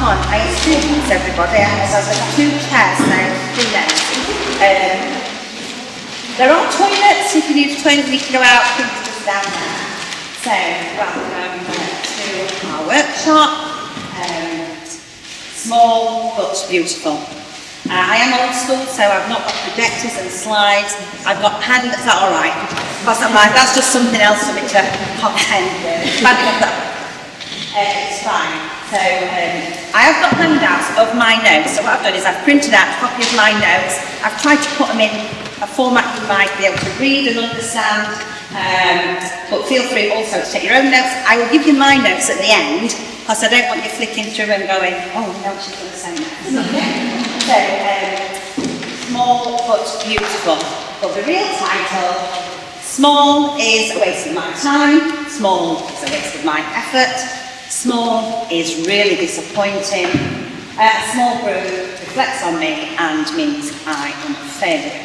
on, I introduce everybody, as I've got 2 chairs now, 3 legs. There are toilets, if you need a toilet you can go out, things just down there. So, welcome to our workshop. Small but beautiful. I am old school, so I've not got projectors and slides. I've got is that alright? That's just something else for me to contend with. It's fine. So I have got handouts of my notes. So what I've done is I've printed out a copy of my notes. I've tried to put them in a format you might be able to read and understand. But feel free also to take your own notes. I will give you my notes at the end, because I don't want you flicking through and going, oh no, she's going to say that. So, small but beautiful. But the real title, small is a waste of my time, small is a waste of my effort, small is really disappointing, a small group reflects on me and means I am a failure.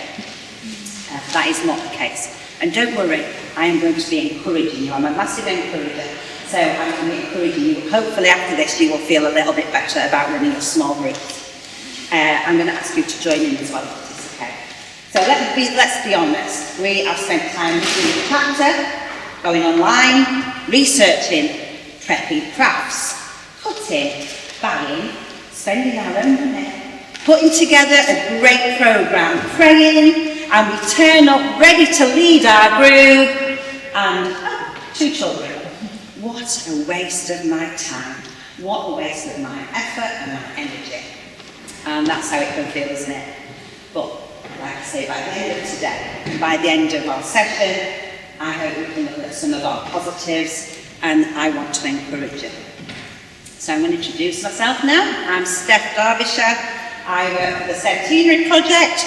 That is not the case. And don't worry, I am going to be encouraging you. I'm a massive encourager, so I'm going to be encouraging you. Hopefully after this you will feel a little bit better about running a small group. I'm going to ask you to join in as well, if it's okay. So let's be honest. We have spent time reading the chapter, going online, researching, prepping crafts, cutting, buying, spending our own money, putting together a great programme, praying, and we turn up ready to lead our group, and 2 children. What a waste of my time. What a waste of my effort and my energy. And that's how it can feel, isn't it? But, like I say, by the end of today, and by the end of our session, I hope we can look at some of our positives, and I want to encourage you. So I'm going to introduce myself now. I'm Steph Darbyshire. I work for the Centenary Project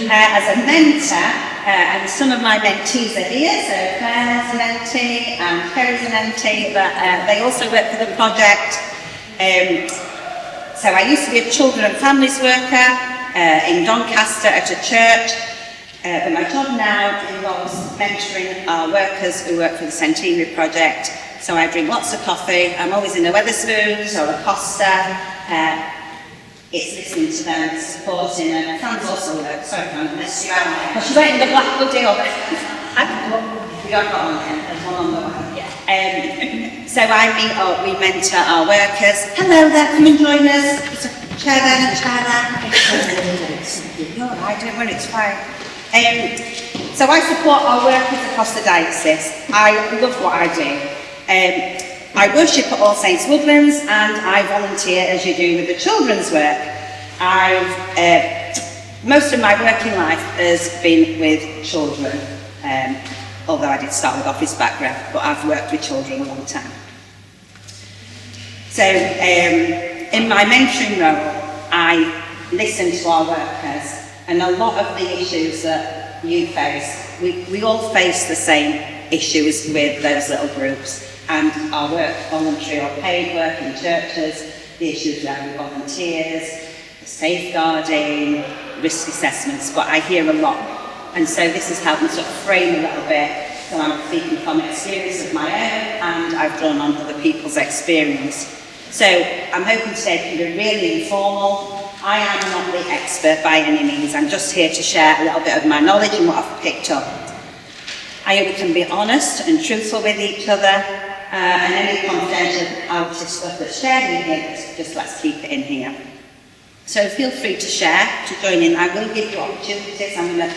as a mentor, and some of my mentees are here. So Claire's a mentee and Kerry's a mentee, but they also work for the project. So I used to be a children and families worker in Doncaster at a church, but my job now involves mentoring our workers who work for the Centenary Project. So I drink lots of coffee, I'm always in a Wetherspoons or a Costa. It's listening to them, it's supporting them, and Fran's also works, sorry Fran, I missed you out. Because she went in the black hoodie or we don't got one then, there's one on the way. So we mentor our workers. Hello there, come and join us. It's a chair there and a chair there. You're alright, don't worry, it's fine. So I support our workers across the diocese. I love what I do. I worship at All Saints Woodlands and I volunteer as you do with the children's work. Most of my working life has been with children. Although I did start with office background, but I've worked with children a long time. So in my mentoring role, I listen to our workers, and a lot of the issues that you face, we all face the same issues with those little groups, and our work, voluntary or paid work in churches, the issues around volunteers, the safeguarding, risk assessments, but I hear a lot. And so this has helped me sort of frame a little bit. So I'm speaking from experience of my own, and I've drawn on other people's experience. So I'm hoping today it can be really informal. I am not the expert by any means. I'm just here to share a little bit of my knowledge and what I've picked up. I hope we can be honest and truthful with each other, and any confidentiality stuff that's shared in here, just let's keep it in here. So feel free to share, to join in. I will give you opportunities. I'm going to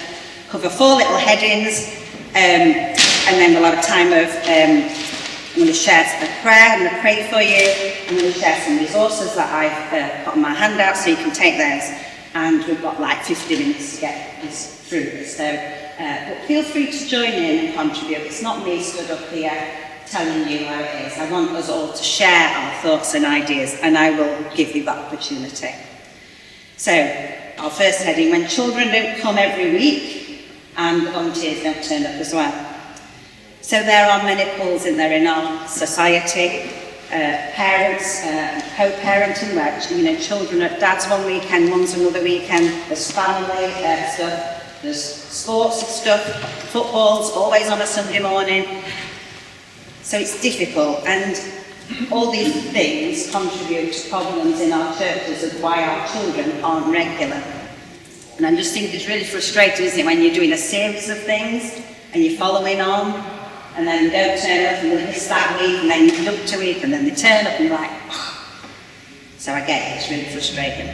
cover 4 little headings, and then we'll have a time of, I'm going to share a prayer, I'm going to pray for you, I'm going to share some resources that I've put on my handout so you can take those, and we've got like 50 minutes to get this through. So, but feel free to join in and contribute. It's not me stood up here telling you how it is. I want us all to share our thoughts and ideas, and I will give you that opportunity. So, our first heading, when children don't come every week, and the volunteers don't turn up as well. So there are many pulls in there in our society. Parents, co-parenting, where children at dad's one weekend, mum's another weekend. There's family stuff, there's sports stuff, football's always on a Sunday morning. So it's difficult, and All these things contribute to problems in our churches of why our children aren't regular. And I just think it's really frustrating, isn't it, when you're doing a series of things and you're following on, and then you don't turn up and they miss that week, and then you look to it, and then they turn up and you're like, oh. So I get it, it's really frustrating.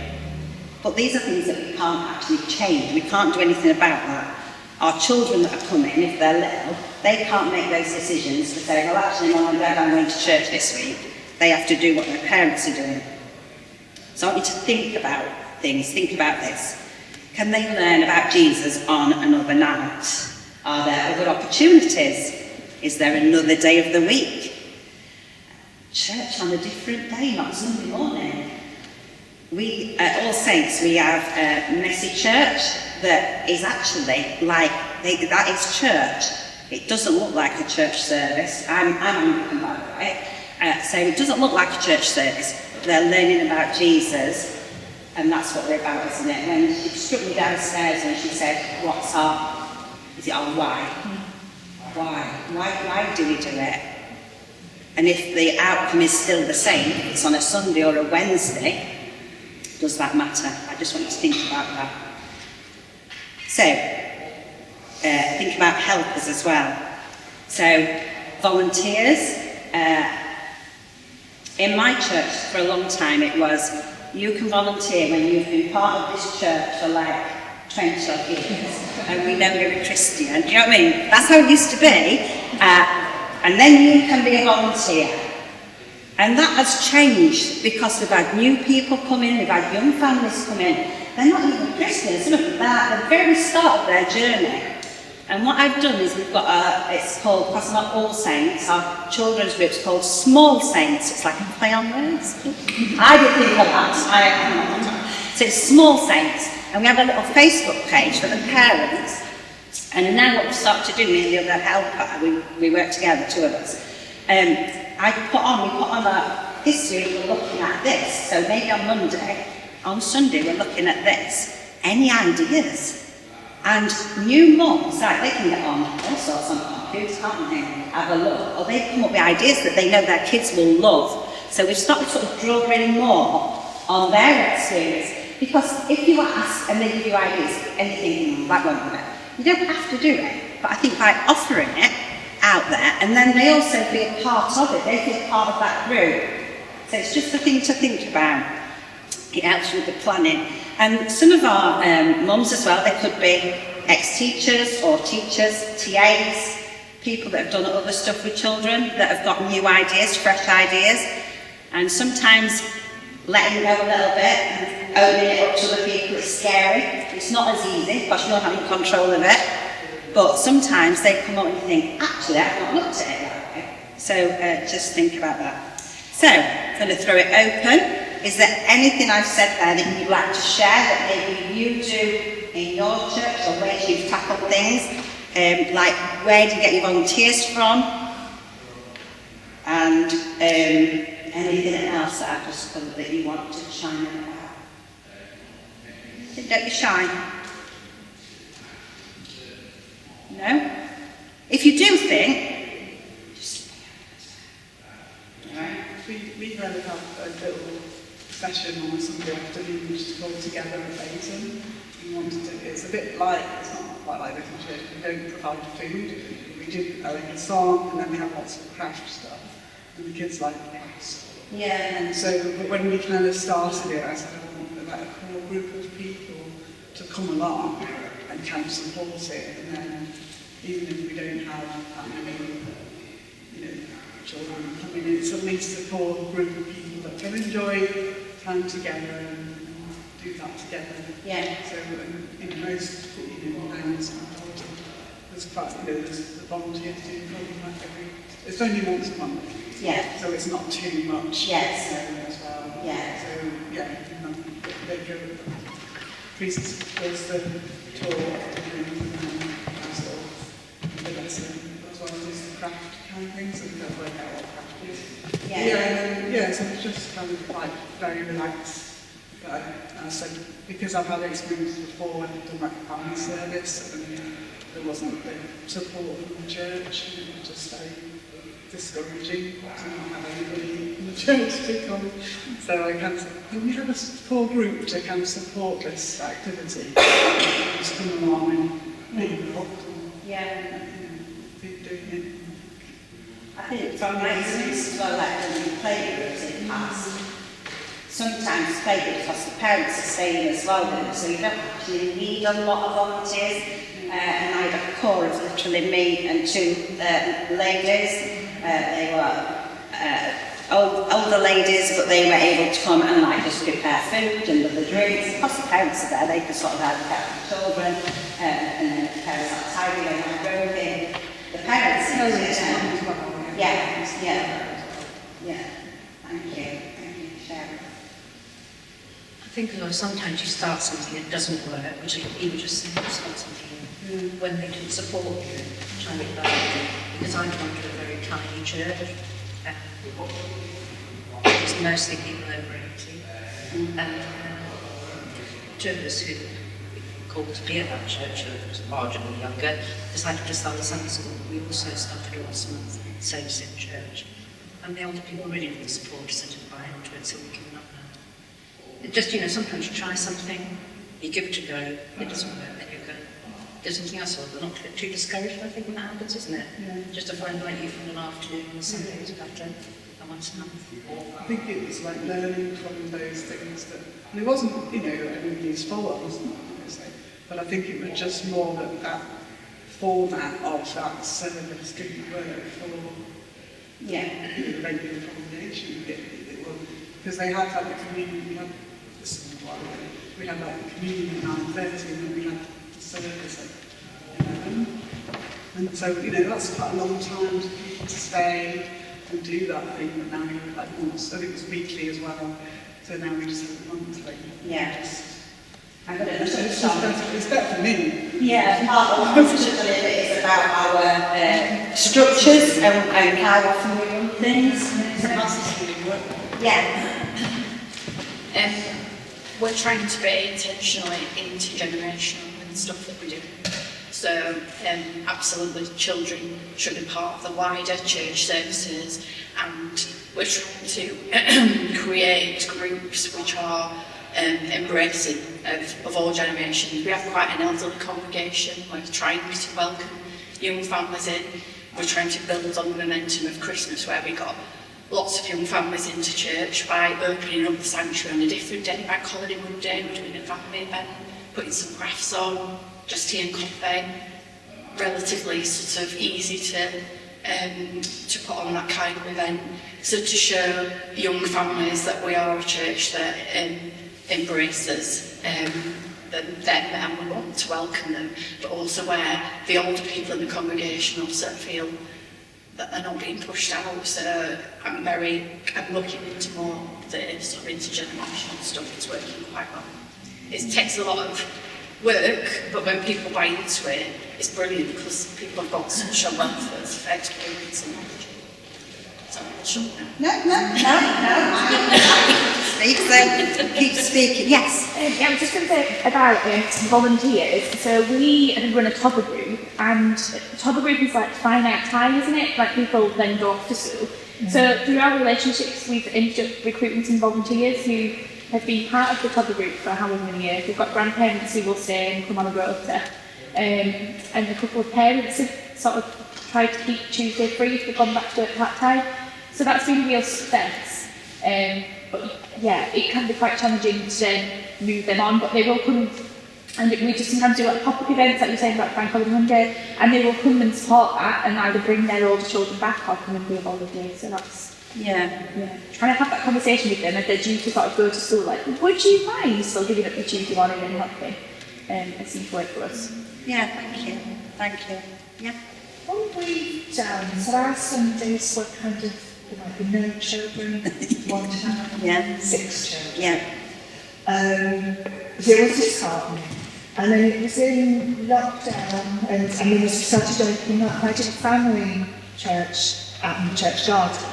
But these are things that we can't actually change. We can't do anything about that. Our children that are coming, if they're little, they can't make those decisions to say, well, actually, Mum and Dad, I'm going to church this week. They have to do what their parents are doing. So I want you to think about things, think about this. Can they learn about Jesus on another night? Are there other opportunities? Is there another day of the week? Church on a different day, not Sunday morning. We, at All Saints, we have a messy church that is actually like, that is church. It doesn't look like a church service. I'm Anglican, by the way. So it doesn't look like a church service. They're learning about Jesus, and that's what we're about, isn't it? When she struck me downstairs and she said, is it our why? Why do we do it? And if the outcome is still the same, if it's on a Sunday or a Wednesday, does that matter? I just want you to think about that. So, think about helpers as well. So, volunteers. In my church for a long time it was, you can volunteer when you've been part of this church for like 20 odd years and we know you're a Christian. Do you know what I mean? That's how it used to be. And then you can be a volunteer. And that has changed because we've had new people come in, we've had young families come in. They're not even Christians, some of them, they're at the very start of their journey. And what I've done is we've got it's called, because not All Saints, our children's group's called Small Saints. It's like a play on words. I didn't think of that. So it's Small Saints. And we have a little Facebook page for the parents. And now what we've started to do, me and the other helper, we work together, two of us. We put on a history, we're looking at this. So maybe on Monday, on Sunday, we're looking at this. Any ideas? And new mums, like they can get on all sorts on computers, can't they? Have a look. Or they come up with ideas that they know their kids will love. So we've started sort of drawing more on their experience. Because if you ask and they give you ideas, anything, that won't work. You don't have to do it. But I think by offering it out there, and then they also feel part of it, they feel part of that group. So it's just a thing to think about. It helps with the planning. And some of our mums as well, they could be ex-teachers or teachers, TAs, people that have done other stuff with children, that have got new ideas, fresh ideas. And sometimes letting go a little bit and opening it up to other people is scary. It's not as easy because you're not having control of it. But sometimes they come up and you think, actually, I've not looked at it that way. So just think about that. So, I'm going to throw it open. Is there anything I've said there that you'd like to share that maybe you do in your church or ways you've tackled things? Like, where do you get your volunteers from? And anything else that I've just covered that you want to chime in about? Don't be shy. No? If you do think, just alright. We kind of have a little session on a Sunday afternoon which is called Together at Basin. It's a bit like, it's not quite like this in church, we don't provide food. We do a song and then we have lots of craft stuff. And the kids like crafts. yeah. And so, but when we kind of started it, I said I want like a core group of people to come along and kind of support it. And then even if we don't have that many, children coming in, suddenly it's a core group of people that can enjoy time together and do that together. Yeah. So most parents and there's quite there's the volunteers do probably like it's only once a month. Yeah. So it's not too much. Yes. As well. Yeah. So yeah, they go. Priest does the talk and that's all the lesson as well as the craft kind of things, and we don't work out what craft is. Yeah. So it's just kind of like very relaxed. But so because I've had experience before when I've done like a family service and there wasn't the support from the church, and it was just very discouraging to not have anybody in the church to come. So I kind of said, can we have a full group to kind of support this activity? Just come along and be involved and keep doing it. I think from my experience as well, like when we playgroups in the past, sometimes playgroups because the parents are staying as well, so you don't actually need a lot of volunteers. And I had a core of literally me and two ladies. They were older ladies, but they were able to come and like just prepare food and other drinks. Because the parents are there, they could sort of have the children, and then the parents are tidying and groping. The parents Thank you, Sharon. I think sometimes you start something that doesn't work, which you were just saying, you start something when they didn't support you, trying to back, because I belong to a very tiny church, it's mostly people over 80, and two of us who called to be at that church, who was marginally younger, decided to start a Sunday school. We also started once a month, saves in church, and the older people really didn't support us and didn't buy into it, so we came up there. It just, sometimes you try something, you give it a go, it doesn't work, then you go, do something else, or not to get too discouraged, I think, when that happens, isn't it? Yeah. Just to find like you from an afternoon on Sunday is better than once a month. I think it was like learning from those things that, and it wasn't, everybody's fault, wasn't it? Obviously. But I think it was just more that format of that service didn't work for the regular congregation. Because they had like a communion, we had like a communion at 9:30 and then we had the service at 11. And so, that's quite a long time for people to stay and do that thing, but now you're like once, I think it was weekly as well, so now we just have it monthly. Yeah. I'm going to It's better for me. Yeah, part of what we should deliver is about our structures and how often we run things. Yeah. We're trying to be intentionally intergenerational with the stuff that we do. So absolutely children should be part of the wider church services, and we're trying to create groups which are embracing of all generations. We have quite an elderly congregation. We're trying to welcome young families in. We're trying to build on the momentum of Christmas, where we got lots of young families into church by opening up the sanctuary on a different day, bank holiday Monday. We're doing a family event, putting some crafts on, just tea and coffee. Relatively sort of easy to put on that kind of event. So to show young families that we are a church that embraces them and we want to welcome them, but also where the older people in the congregation also feel that they're not being pushed out. So I'm looking into more of the sort of intergenerational stuff. It's working quite well. It takes a lot of work, but when people buy into it, it's brilliant because people have got such a wealth of experience and knowledge. So I'm sure Speak, so keep speaking. Yes. I was just going to say about volunteers. So we run a toddler group, and a toddler group is like finite time, isn't it? Like people then go off to school. So through our relationships, we've ended up recruiting some volunteers who have been part of the toddler group for how many years. We've got grandparents who will stay and come on a rota, and a couple of parents have sort of tried to keep Tuesday free if they've gone back to work part-time. So that's been a real success. But yeah, it can be quite challenging to then move them on, but they will come, and we just sometimes do like pop-up events, like you're saying about Bank Holiday Monday, and they will come and support that and either bring their older children back or come and be a volunteer. So that's trying to have that conversation with them if they're due to sort of go to school, like, would you mind still giving up your Tuesday morning and helping? It seems to work for us. Yeah, thank you. Yeah. What we've done, so our Sundays were kind of, there might be no children, one time, 6 children. Yeah. It was disheartening. And then it was in lockdown, and then we started opening up. I did a family church out in the church garden,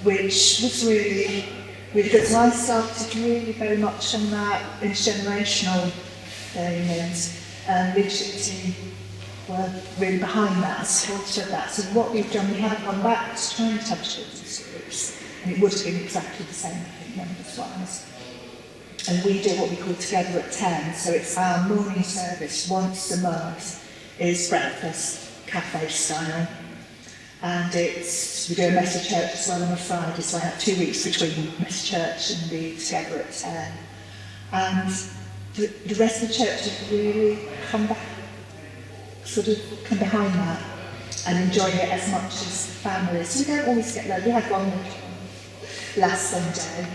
which was really, really good. So I started really very much on that intergenerational element and leadership team were really behind that and supported that. So what we've done, we have gone back to trying to have children's groups, and it would have been exactly the same, I think, numbers-wise. And we do what we call Together at 10, so it's our morning service once a month, is breakfast, cafe style. And we do a message church as well on a Friday, so I have 2 weeks between message church and the Together at 10. And the rest of the church have really come back, sort of come behind that and enjoy it as much as families. We don't always get loads. We had one last Sunday,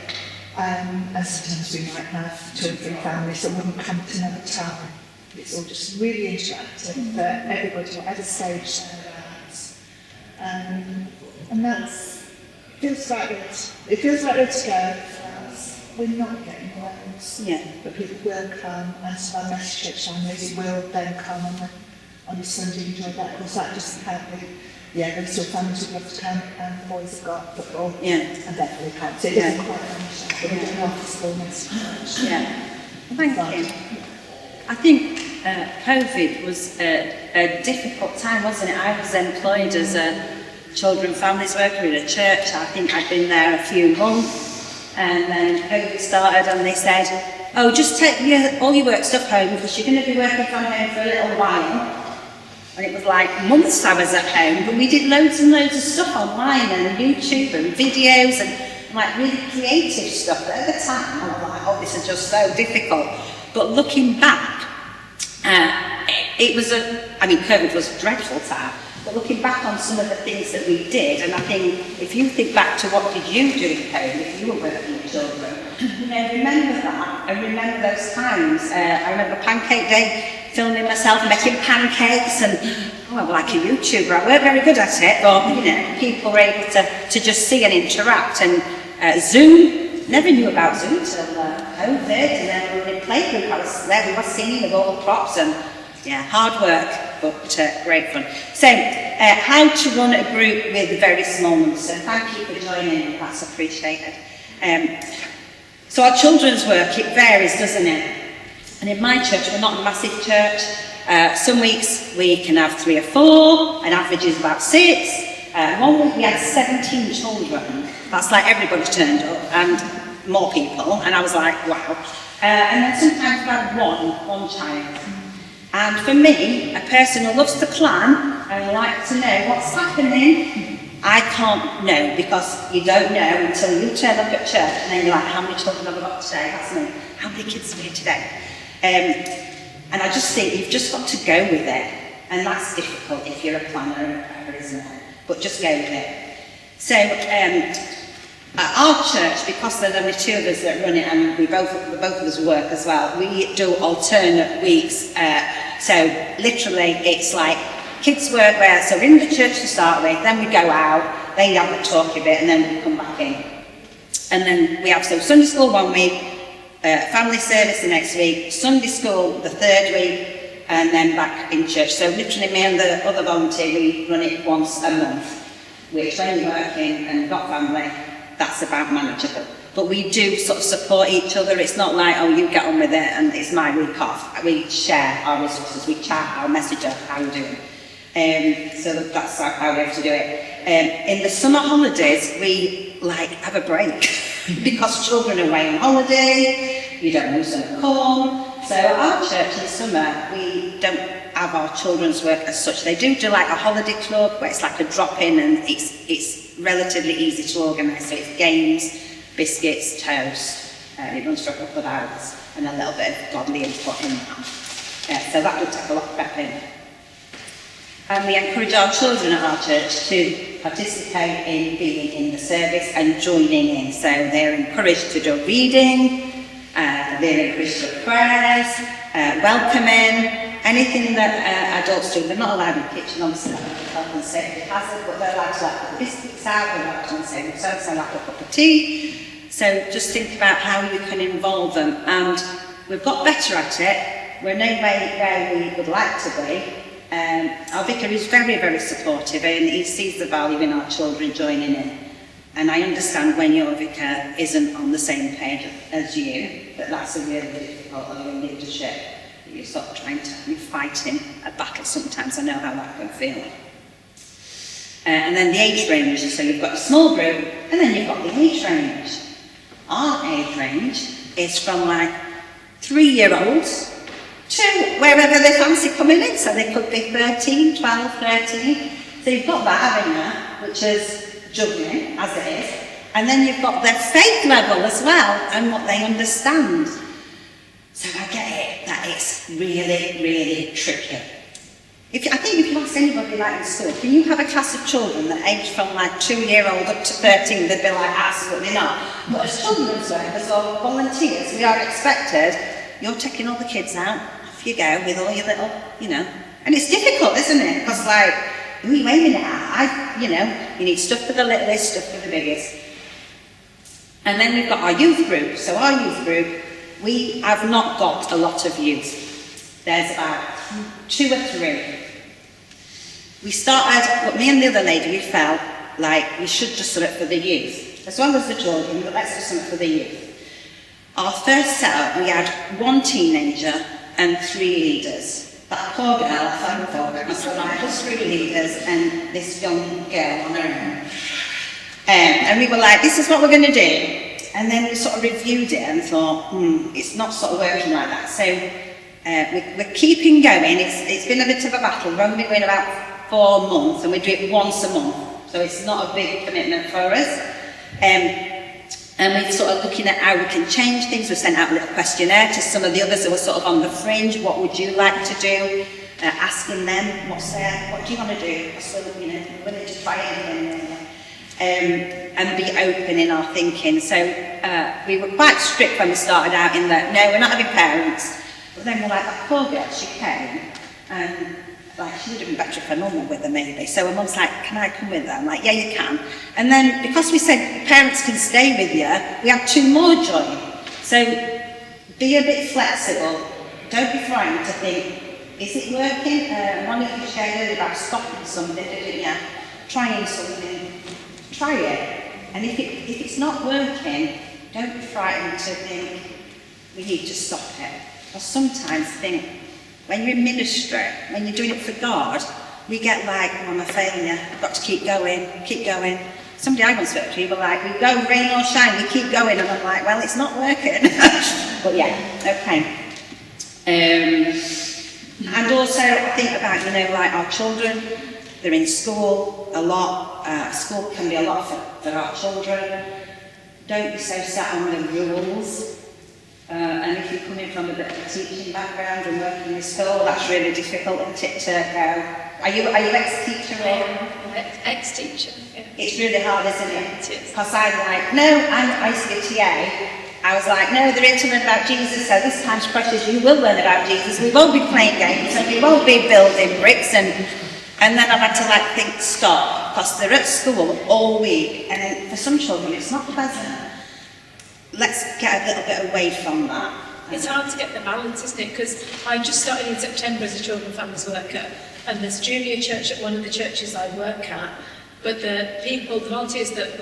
and sometimes we might have 2 or 3 families that wouldn't come to another time. It's all just really interactive for everybody, whatever stage they're at. And feels like we're together for us. We're not getting loads, but people will come, and so our message church families will then come on a Sunday and enjoy that. Of course, that doesn't have there's still families who love to come, and the boys have got football, and Beverly can't. So it doesn't quite finish that, but we do after school message church. Thank you. I think COVID was a difficult time, wasn't it? I was employed as a children and families worker in a church. I think I'd been there a few months, and then COVID started, and they said, "Oh, just take all your work stuff home because you're going to be working from home for a little while." And it was like months I was at home, but we did loads and loads of stuff online and YouTube and videos and like really creative stuff. But at the time, I was like, "Oh, this is just so difficult." But looking back, it was COVID was a dreadful time. But looking back on some of the things that we did, and I think if you think back to what did you do at home if you were working with children, remember that and remember those times. I remember Pancake Day, filming myself making pancakes, and I'm like a YouTuber. I weren't very good at it, but people were able to just see and interact. And Zoom, never knew about Zoom till COVID, and then we were in playgroup. I was there, we were singing with all the props, and hard work, but great fun. So, how to run a group with very small numbers. So thank you for joining, that's appreciated. So our children's work, it varies, doesn't it? And in my church, we're not a massive church. Some weeks we can have 3 or 4, an average is about 6. One week we had 17 children. That's like everybody turned up, and more people, and I was like, wow. And then sometimes we had one child. And for me, a person who loves to plan and like to know what's happening, I can't know, because you don't know until you turn up at church and then you're like, how many children have I got today? That's me. How many kids are here today? And I just think you've just got to go with it. And that's difficult if you're a planner and a prepper, isn't it? But just go with it. So at our church, because there's only 2 of us that run it, and both of us work as well, we do alternate weeks. So literally it's like kids work where, so we're in the church to start with, then we go out, they have a talk a bit, and then we come back in. And then we have Sunday school 1 week, family service the next week, Sunday school the 3rd week, and then back in church. So literally me and the other volunteer, we run it once a month, which when you're working and got family, that's about manageable. But we do sort of support each other. It's not like, oh, you get on with it and it's my week off. We share our resources, we chat, our message of how we're doing. So that's how we have to do it. In the summer holidays, we have a break because children are away on holiday, you don't know who's going to come. So at our church in summer, we don't have our children's work as such. They do like a holiday club where it's like a drop-in, and it's relatively easy to organise. So it's games, biscuits, toast, it runs for a couple of hours, and a little bit of godly input in that. So that would take a lot of prepping. And we encourage our children at our church to participate in being in the service and joining in. So they're encouraged to do reading, they're encouraged to do prayers, welcoming, anything that adults do. They're not allowed in the kitchen, obviously, that would be health and safety hazard, but they're allowed to put the biscuits out, they're allowed to say, so like a cup of tea. So just think about how you can involve them. And we've got better at it. We're no way where we would like to be. Our vicar is very, very supportive, and he sees the value in our children joining in. And I understand when your vicar isn't on the same page as you, that that's a really difficult leadership. you're sort of you're fighting a battle sometimes. I know how that can feel. And then the age range, so you've got a small group, and then you've got the age range. Our age range is from like 3-year-olds to wherever they fancy coming in, so they could be 13, 12, 13. So you've got that, haven't you, which is juggling, as it is. And then you've got their faith level as well, and what they understand. So I get it, that it's really, really tricky. I think if you ask anybody like in school, can you have a class of children that age from like 2-year-old up to 13, they'd be like, absolutely not. But as children's workers or volunteers, we are expected, you're taking all the kids out, off you go with all your little, And it's difficult, isn't it? Because like, who are you aiming it at? You need stuff for the littlest, stuff for the biggest. And then we've got our youth group. So our youth group, we have not got a lot of youth. There's about 2 or 3. We started, me and the other lady, we felt like we should just do it for the youth, as well as the children, but let's do something for the youth. Our first setup, we had 1 teenager and 3 leaders. That poor girl, I found poor girl, so like plus 3 leaders and this young girl on her own. And we were like, this is what we're going to do. And then we sort of reviewed it and thought, it's not sort of working like that. So we're keeping going. It's been a bit of a battle. We're only going about 4 months, and we do it once a month. So it's not a big commitment for us. And we're sort of looking at how we can change things. We sent out a little questionnaire to some of the others who were sort of on the fringe. What would you like to do? Asking them, what do you want to do? So, willing to try anything. And be open in our thinking. So we were quite strict when we started out in that, no, we're not having parents. But then we're like, that poor girl, she came, and she would have been better if her mum were with her maybe. So her mum's like, can I come with her? I'm like, yeah, you can. And then because we said parents can stay with you, we had 2 more join. So be a bit flexible. Don't be frightened to think, is it working? One of you shared earlier about stopping something, didn't you? Trying something. Try it. And if it's not working, don't be frightened to think, we need to stop it. Because sometimes think, when you're in ministry, when you're doing it for God, we get like, I'm a failure, I've got to keep going, keep going. Somebody I once spoke to, were like, we go rain or shine, we keep going. And I'm like, well, it's not working. But yeah, okay. And also, I think about, like our children, they're in school a lot. School can be a lot for our children. Don't be so set on the rules. And if you're coming from a bit of a teaching background and working in school, that's really difficult, isn't it, to go. Are you ex-teacher or? Ex-teacher, yeah. It's really hard, isn't it? It is. Because I'm like, no, I used to be a TA. I was like, no, they're here to learn about Jesus, so this time's precious, you will learn about Jesus. We won't be playing games and we won't be building bricks. And then I've had to think, stop, because they're at school all week. And for some children, it's not pleasant. Let's get a little bit away from that. It's hard to get the balance, isn't it? Because I just started in September as a children and families worker, and there's junior church at one of the churches I work at, but the volunteers that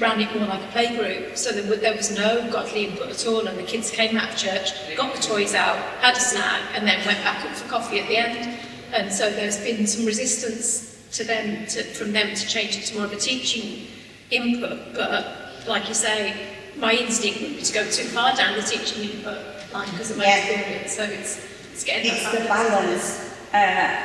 ran it more like a playgroup, so there was no godly input at all, and the kids came out of church, got the toys out, had a snack, and then went back up for coffee at the end. And so there's been some resistance from them to change it to more of a teaching input, but like you say, my instinct would be to go too far down the teaching input line because of my experience, so it's getting that balance. It's the balance,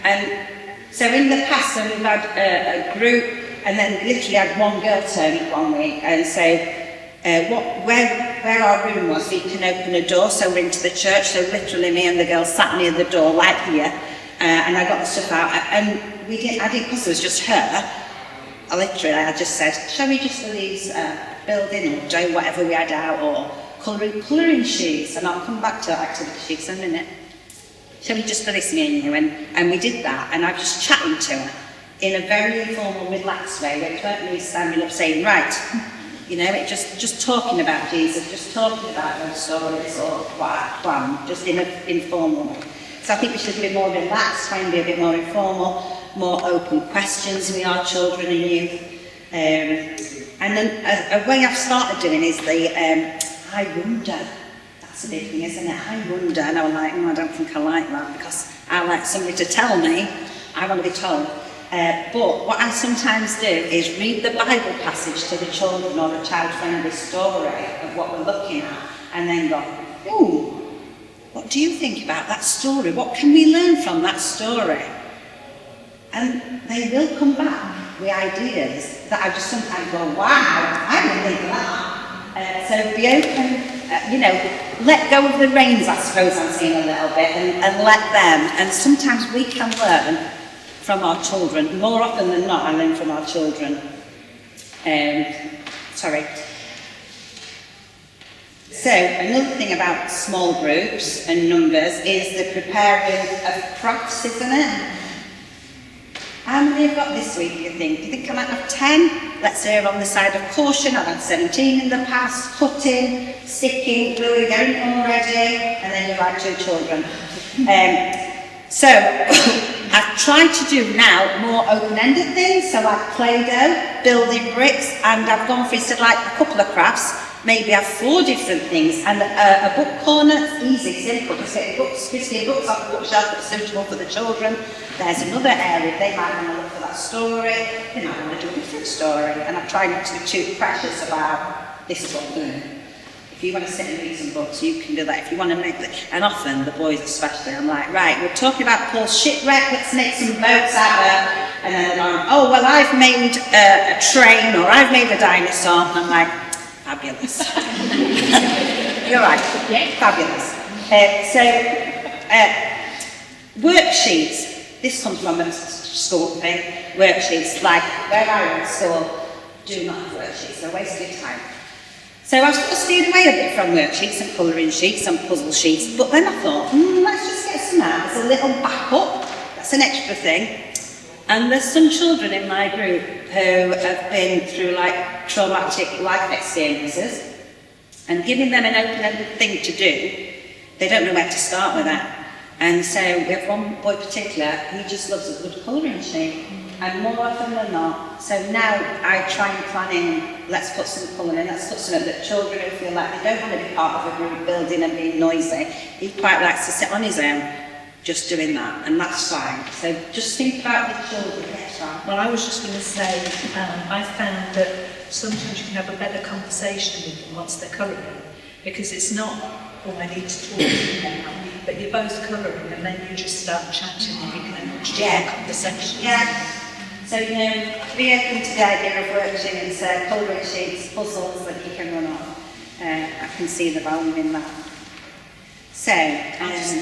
and so in the past when we've had a group and then literally had one girl turn up one week and say where our room was, we can open a door so we're into the church, so literally me and the girl sat near the door like here, and I got the stuff out, and I didn't, because it was just her, I just said, shall we just do these building or do whatever we had out, or colouring sheets, and I'll come back to activity sheets in a minute. Shall we just do this, me and you? And we did that, and I was just chatting to her in a very informal, relaxed way. It weren't me standing up saying, right, it just talking about Jesus, just talking about those stories or what, just in an informal way. So I think we should be more relaxed, try and be a bit more informal, more open questions with our children and youth. And then a way I've started doing is the I wonder. That's a big thing, isn't it? I wonder, and I'm like, I don't think I like that, because I like somebody to tell me. I want to be told. But what I sometimes do is read the Bible passage to the children or a child-friendly story of what we're looking at, and then go, ooh, what do you think about that story? What can we learn from that story? And they will come back with ideas that I just sometimes go, wow, I didn't think of that. So be open, let go of the reins, I suppose I'm saying a little bit, and let them. And sometimes we can learn from our children. More often than not, I learn from our children. So another thing about small groups and numbers is the preparing of crafts, isn't it? How many have got this week, do you think? Do you think I might have 10? Let's err on the side of caution. I've had 17 in the past. Cutting, sticking, gluing, going already, and then you like 2 children. So I've tried to do now more open-ended things, so like Play-Doh, building bricks, and I've gone for, instead like a couple of crafts, maybe have 4 different things, and a book corner. It's easy, simple, just get books, 15 books off the bookshelf that's suitable for the children. There's another area, they might want to look for that story, they might want to do a different story, and I try not to be too precious about, this is what I'm doing. If you want to sit and read some books, you can do that. If you want to make and often, the boys especially, I'm like, right, we're talking about Paul's shipwreck, let's make some boats out there, and then they're going, oh, well, I've made a train, or I've made a dinosaur, and I'm like, fabulous. You're right, yeah, fabulous. Worksheets. This comes from a school thing. Worksheets, like where I went to school, do not have worksheets, they're a waste of your time. So I've sort of steered away a bit from worksheets and colouring sheets and puzzle sheets, but then I thought, let's just get some out. There's a little backup, that's an extra thing. And there's some children in my group who have been through like traumatic life experiences, and giving them an open-ended thing to do, they don't know where to start with that. And so we have one boy in particular, he just loves a good colouring sheet, and more often than not. So now I try and plan in, let's put some colour in, let's put something that children who feel like they don't want to be part of a group building and being noisy, he quite likes to sit on his own, just doing that, and that's fine. So just think about the children. Yes, right. Well, I was just going to say, I found that sometimes you can have a better conversation with them once they're colouring, because it's not, oh, I need to talk to you now, but you're both colouring, and then you just start chatting and you can have a much conversation. Yeah. So, be open to the idea of worksheets, colouring sheets, puzzles that you can run off. I can see the value in that. So,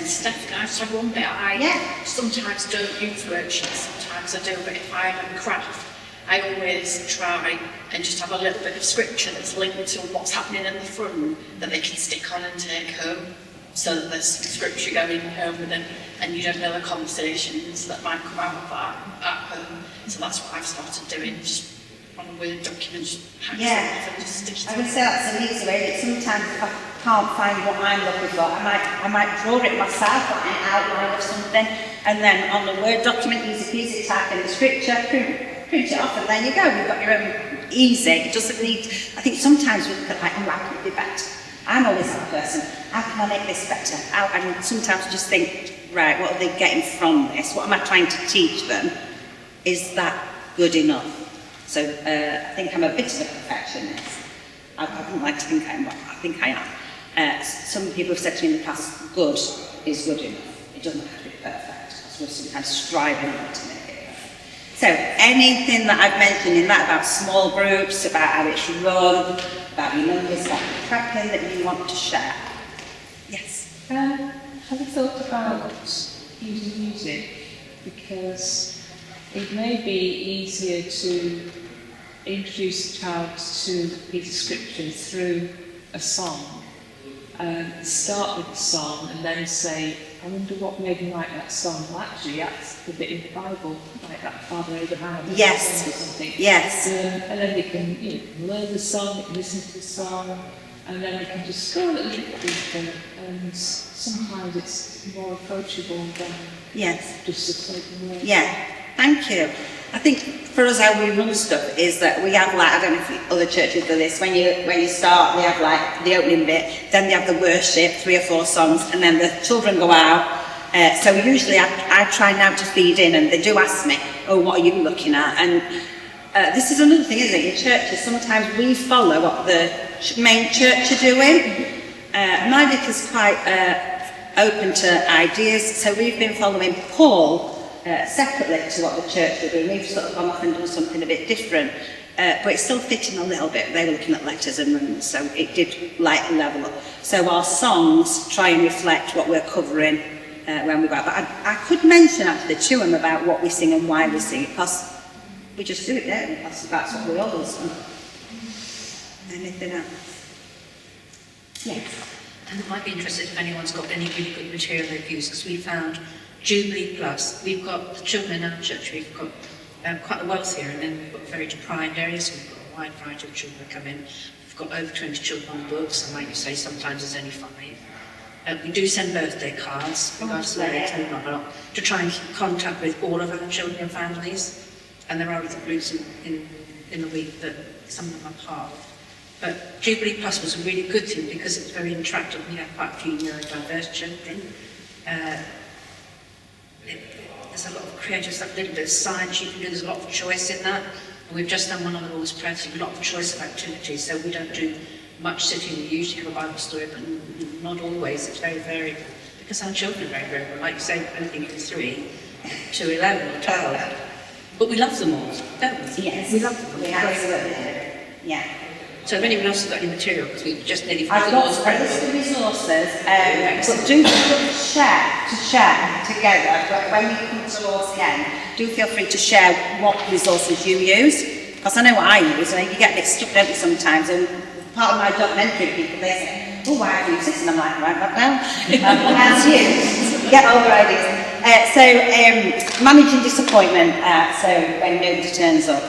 Steph, can I just have one bit? I sometimes don't use worksheets, sometimes I do, but if I have a craft, I always try and just have a little bit of scripture that's linked to what's happening in the front that they can stick on and take home, so that there's some scripture going home with them, and you don't know the conversations that might come out of that at home. So that's what I've started doing, just on a Word document, just hack stuff and just stick it I would say that's an easy way, but sometimes if I can't find what I'm looking for, I might draw it myself, like an outline of something, and then on the Word document, easy peasy, type in the scripture, print it off, and there you go, you've got your own easy. It doesn't need, I think sometimes we put like, how can it be better? I'm always that person, how can I make this better? And sometimes I just think, right, what are they getting from this? What am I trying to teach them? Is that good enough? So I think I'm a bit of a perfectionist. I wouldn't like to think I am, but I think I am. Some people have said to me in the past, good is good enough. It doesn't have to be perfect. So we're sometimes striving to make it perfect. So anything that I've mentioned in that about small groups, about how it's run, about your numbers, about the prepping that you want to share? Yes? Have you thought about using music? Because it may be easier to introduce a child to a piece of scripture through a song. Start with the song and then say, I wonder what made me write that song. Well, actually, that's the bit in the Bible, like that Father Abraham. Yes. Or something. Yes. And then they can learn the song, they can listen to the song, and then they can just go a little bit deeper. And sometimes it's more approachable than just a spoken word. Yeah. Thank you. I think for us how we run stuff is that we have like, I don't know if other churches do this, when you start they have like the opening bit, then they have the worship, 3 or 4 songs, and then the children go out. So usually I try now to feed in, and they do ask me, oh, what are you looking at? And this is another thing, isn't it? In churches, sometimes we follow what the main church are doing. My vicar's quite open to ideas, so we've been following Paul separately to what the church are doing. We've sort of gone off and done something a bit different, but it's still fitting a little bit. They were looking at letters and runes, so it did lighten level up. So our songs try and reflect what we're covering when we go out. But I could mention actually to them about what we sing and why we sing it, because we just do it, don't we? That's what we always do. Anything else? Yes. And I might be interested if anyone's got any really good material they've used, because we found Jubilee Plus. We've got the children in our church, we've got quite a wealth here, and then we've got very deprived areas, we've got a wide variety of children that come in. We've got over 20 children on books, and like you say, sometimes there's only 5. We do send birthday cards, regardless of where it's not, to try and keep contact with all of our children and families. And there are other groups in the week that some of them are part of. But Jubilee Plus was a really good thing because it was very interactive. We had quite a few neurodiverse children. There's a lot of creative stuff, a little bit of science you can do, there's a lot of choice in that. And we've just done one on the Lord's Prayer, so a lot of choice of activities, so we don't do much sitting. We usually have a Bible story, but not always. It's very variable. Because our children are very variable. Like you say, anything from 3 to 11 or 12. But we love them all, don't we? Yes. We love them all. We absolutely do. Yeah. So if anyone else has got any material, because we've just nearly I've got a list of resources, but do feel share together, but when we come towards the end, do feel free to share what resources you use, because I know what I use, and you get a bit stuck, don't you, sometimes, and part of my job mentoring people, they say, oh, why have you used this? And I'm like, right back now. As you get all the ideas. Managing disappointment, so when nobody turns up,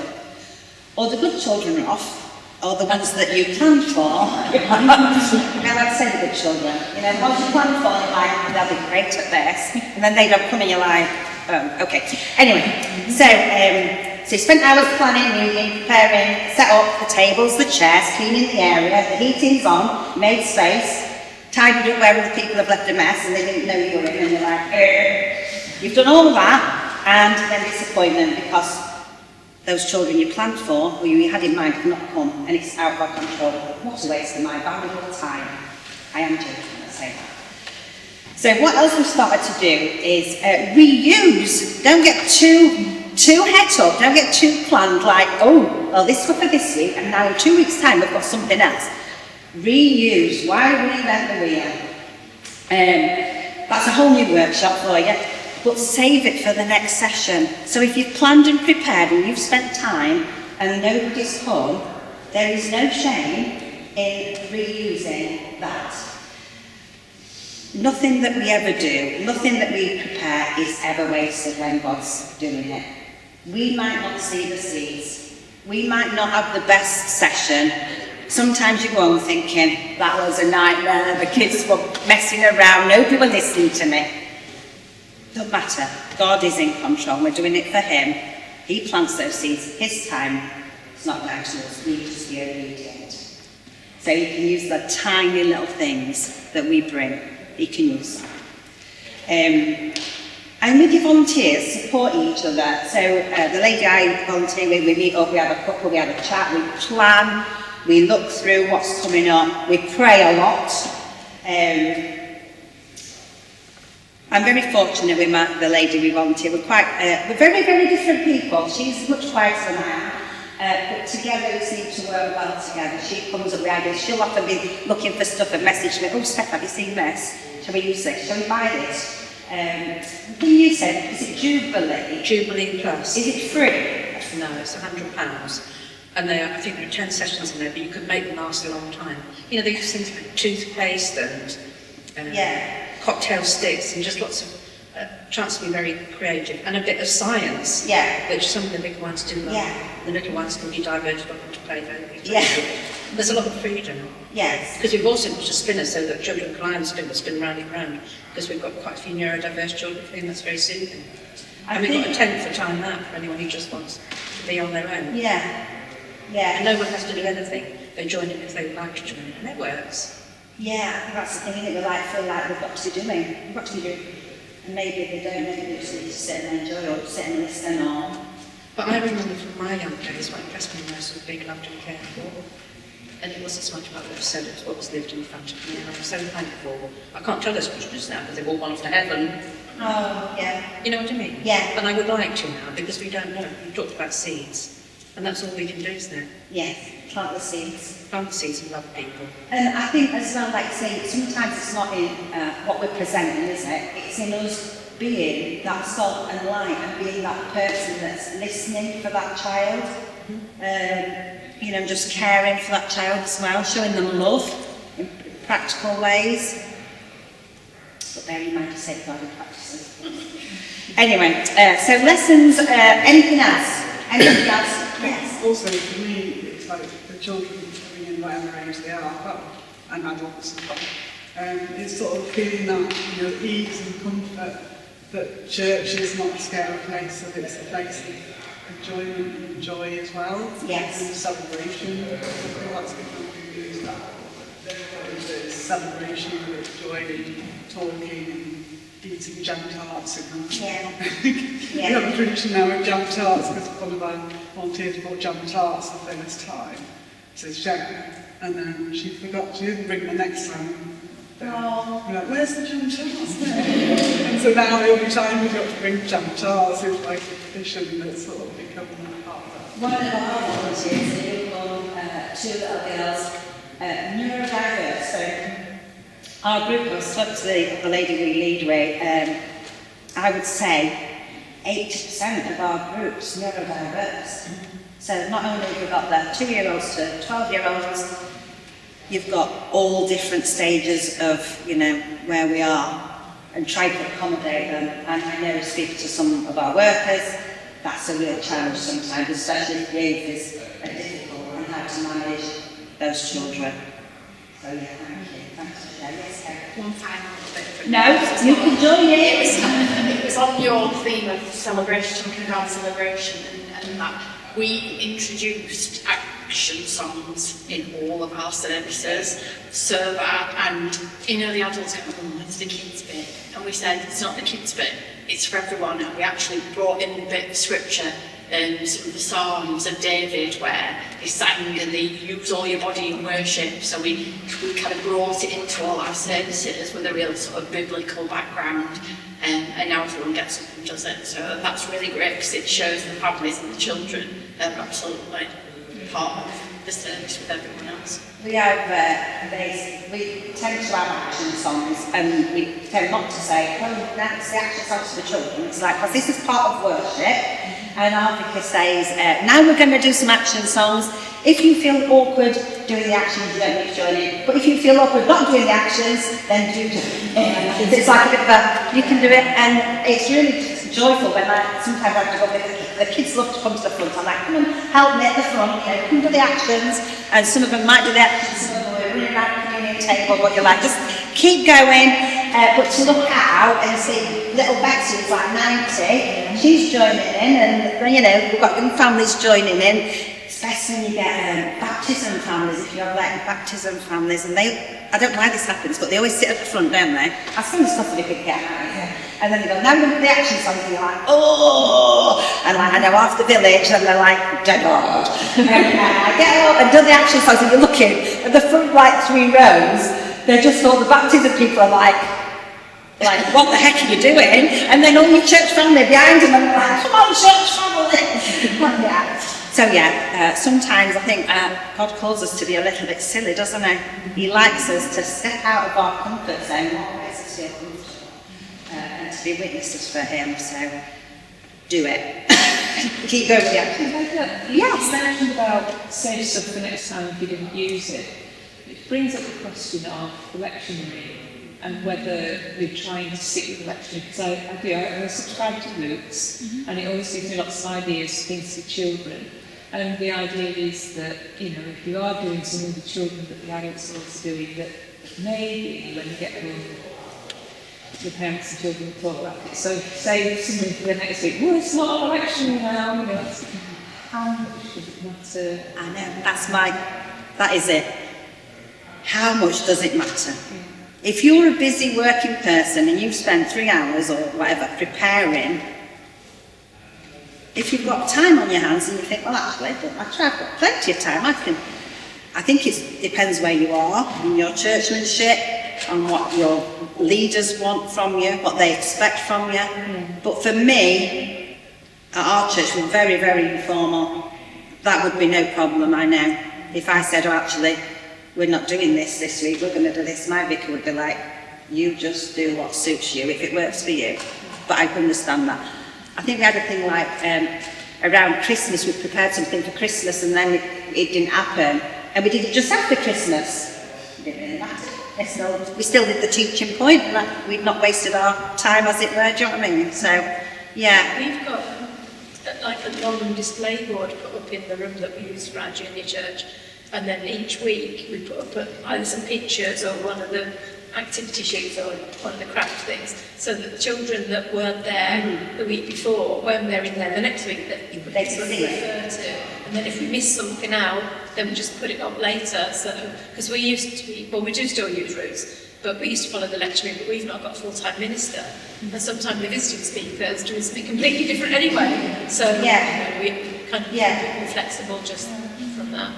or the good children are off, or the ones that you planned for. I like to say the good children. You know, the ones you planned for, you're like, they'll be great at this. And then they don't come and you're like, oh, okay. Anyway, so you spent hours planning, reading, preparing, set up the tables, the chairs, cleaning the area, the heating's on, made space, tidied up where other people have left a mess and they didn't know you were in, and you're like, You've done all that, and then disappointment because those children you planned for, or you had in mind, have not come, and it's out of our control. What a waste of my valuable time. I am joking when I say that. So what else we've started to do is reuse. Don't get too het up, don't get too planned, like, oh, well, this was for this week, and now in 2 weeks' time we've got something else. Reuse. Why reinvent the wheel? That's a whole new workshop for you. But save it for the next session. So if you've planned and prepared and you've spent time and nobody's come, there is no shame in reusing that. Nothing that we ever do, nothing that we prepare is ever wasted when God's doing it. We might not see the seeds. We might not have the best session. Sometimes you go on thinking, that was a nightmare, the kids were messing around, nobody was listening to me. Doesn't matter. God is in control. We're doing it for Him. He plants those seeds. His time. It's not down to us. We just be obedient. So you can use the tiny little things that we bring. You can use them. And with your volunteers, support each other. So the lady I volunteer with, we meet up, we have a couple, we have a chat, we plan, we look through what's coming up, we pray a lot. I'm very fortunate with the lady we volunteer. We're very, very different people. She's much quieter than I am. But together we seem to work well together. She comes up with ideas. She'll often be looking for stuff and message me, oh, Steph, have you seen this? Shall we use this? Shall we buy this? What you said, is it Jubilee? Jubilee Plus. Is it free? No, it's £100. And I think there are 10 sessions in there, but you could make them last a long time. You know, they use things like toothpaste and cocktail sticks and just lots of chance to be very creative and a bit of science, which some of the big ones do. The little ones can be diverted off into play. There's a lot of freedom. Yes. Because we've also got a spinner so that children can spin round and round, because we've got quite a few neurodiverse children for whom that's very soothing. And we've got a tent for time out for anyone who just wants to be on their own. Yeah, yeah. And no one has to do anything. They join in if they would like to join in, and it works. Yeah, I think that's the thing, isn't it? We like feel like we've got to be doing. We've got to be doing. And maybe they don't, maybe they just need to sit and enjoy or sit and listen or... But I remember from my young days what impressed me most was being loved and cared for. And it wasn't so much about what was said, it was what was lived in front of me. And I'm so thankful. I can't tell those Christians now because they've all gone off to heaven. Oh, yeah. You know what I mean? Yeah. And I would like to now because we don't know. You talked about seeds. And that's all we can do, isn't it? Yes, plant the seeds. Plant the seeds and love people. And I think as well, like say, sometimes it's not in what we're presenting, is it? It's in us being that salt and light and being that person that's listening for that child. You know, just caring for that child as well, showing them love in practical ways. But bearing in mind to safeguarding practices. Anyway, so lessons, anything else? Anything else? Yes. Also, for me, it's like the children coming in whatever age they are, but, and adults as well. It's sort of feeling that, you know, ease and comfort that church is not a scary place, that it's a place of enjoyment and joy as well. Yes. And celebration. I feel that's become used that. It's celebration, it's joy and talking and eating jam tarts. And Yeah. we have a tradition now of jam tarts because one of our volunteers bought jam tarts the first time. So Sharon, and then she forgot, she didn't bring the next time. Oh. We're like, where's the jam tarts now? And so now every time we've got to bring jam tarts, it's like a tradition that's sort of become part of that. One of our volunteers, a little, two little girls, neurodiverse. So our group was up to the lady we lead with. I would say 80% of our group's neurodiverse. So not only have we got the 2-year-olds to 12-year-olds, you've got all different stages of, you know, where we are and try to accommodate them. And I know speaking to some of our workers, that's a real challenge sometimes, especially if behaviours are difficult and how to manage those children. So yeah, thank you. Thanks for sharing. Yes, Karen. One final bit. No, you can join in. It was on your theme of celebration, talking about celebration, and that we introduced action songs in all of our services, so that, and you know, the adults go, oh, it's the kids bit, and we said it's not the kids bit, it's for everyone. And we actually brought in a bit of scripture and some of the Psalms of David where he sang and they use all your body in worship, so we kind of brought it into all our services with a real sort of biblical background, and now everyone gets up and does it. So that's really great because it shows the families and the children are absolutely part of the service with everyone else. We have, we tend to have action songs, and we tend not to say, oh, that's the action songs for the children. It's like, because this is part of worship, and our vicar says, now we're going to do some action songs. If you feel awkward doing the actions, you don't need to join in. But if you feel awkward not doing the actions, then do it. It's like a bit of a, you can do it, and it's really joyful when sometimes I have to go with the kids love to come to the front. I'm like, come and help me at the front, you know, come do the actions. And some of them might do the actions, some of them are running around the communion table, but you're like, just keep going. But to look out and see little Betsy, who's like 90, she's joining in, and you know, we've got young families joining in. Especially when you get baptism families, if you have like baptism families, and they, I don't know why this happens, but they always sit at the front, don't they? I some of the stuff that they could get out. And then they go, now we're going to do the action songs, and you're like, oh! And like, I know half the village, and they're like, dead hard. And I get up and do the action songs, and you're looking at the front, like 3 rows, they're just all the baptism people are like, what the heck are you doing? And then all your church family behind them, and they're like, come on, church family! Yeah. So yeah, sometimes I think God calls us to be a little bit silly, doesn't he? He likes us to step out of our comfort zone, makes us feel comfortable, and to be witnesses for him, so do it. Keep going with the action. Yes. You mentioned about save stuff for next time if you didn't use it. It brings up the question of lectionary and whether we're trying to stick with lectionary, because I subscribe to Luke's, and it always gives me lots of ideas, things for children. And the idea is that, you know, if you are doing something with the children that the adults are also doing, that maybe when you get home, the parents and children will talk about it. So say something for the next week, well, it's not an election now, you know, how much does it matter? I know, that is it. How much does it matter? If you're a busy working person and you've spent 3 hours or whatever preparing, if you've got time on your hands and you think, well, actually, it doesn't matter, I've got plenty of time, I think it depends where you are in your churchmanship, on what your leaders want from you, what they expect from you. But for me, at our church, we're very, very informal. That would be no problem, I know. If I said, oh, actually, we're not doing this week, we're going to do this, my vicar would be like, you just do what suits you, if it works for you. But I can understand that. I think we had a thing like, around Christmas, we prepared something for Christmas and then it didn't happen. And we did it just after Christmas. It didn't really matter. We still did the teaching point, and we'd not wasted our time, as it were, do you know what I mean? So, yeah. We've got like a long display board put up in the room that we use for our junior church, and then each week we put up either some pictures or one of the activity sheets or one of the craft things, so that the children that weren't there the week before, when they're in there the next week, that you They can see it. refer to. And then if we miss something out, then we just put it up later. So, because we used to, well, we do still use routes, but we used to follow the lecturing, but we've not got a full-time minister. And sometimes the visiting speakers doing something completely different anyway. So, Yeah. you know, we kind of be more flexible just from that.